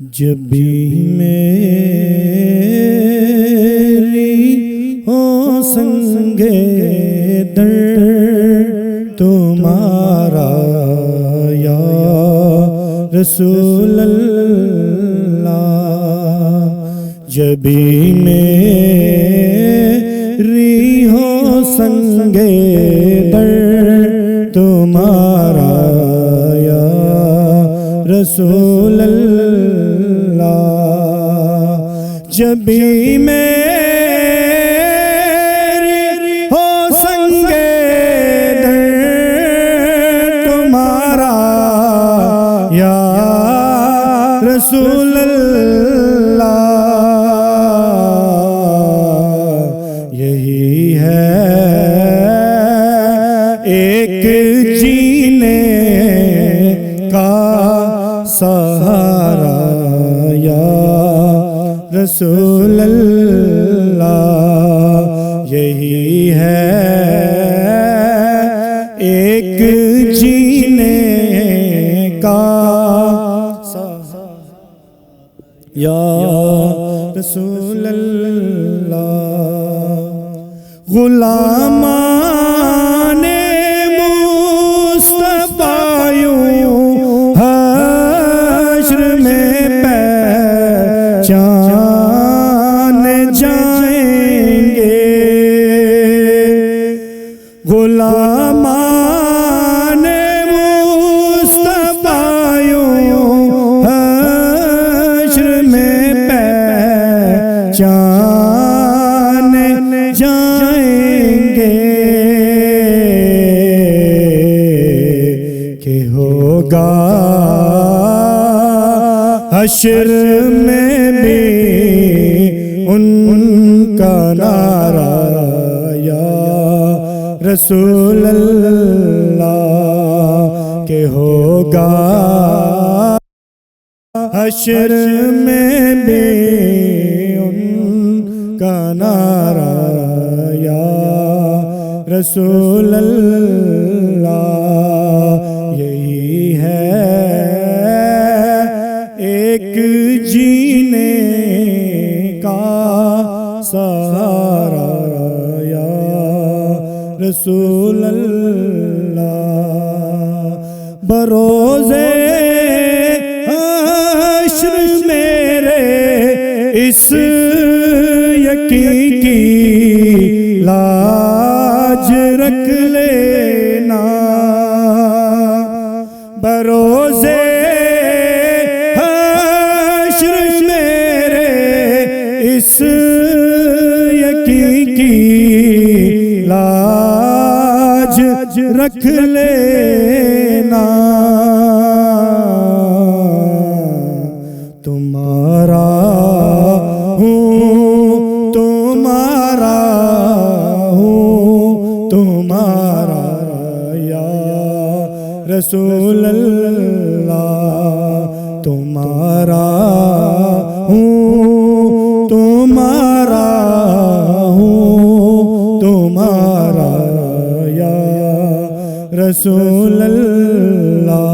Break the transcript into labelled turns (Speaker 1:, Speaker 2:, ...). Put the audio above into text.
Speaker 1: جب بھی میری ہو سنگے در تمہارا یا رسول اللہ، جب بھی میری ہو سنگے در تمہارا یا رسول اللہ، جب بھی میری ہو سنگے در تمہارا یا رسول اللہ، یہی ہے ایک جینے کا سہارا یا رسول اللہ، یہی ہے ایک جینے کا سہارا یا رسول اللہ، غلامان مصطفیٰ یوں حشر میں پہچان جائیں گے، غلامان مصطفیٰ یوں حشر میں پہچان جائیں گے، کہ ہوگا حشر میں بھی ان کا نعرہ یا رسول اللہ، کہ ہوگا حشر میں بھی ان کا نعرہ یا رسول اللہ، یہی ہے ایک جینے کا سہارا یا رسول اللہ، بروز حشر میرے اس یقین کی لاج رکھ لینا، بروز اس یقین کی لاج رکھ لینا، تمہارا ہوں تمہارا ہوں تمہارا یا رسول اللہ، تمہارا ہوں تمہارا ہوں تمہارا یا رسول اللہ،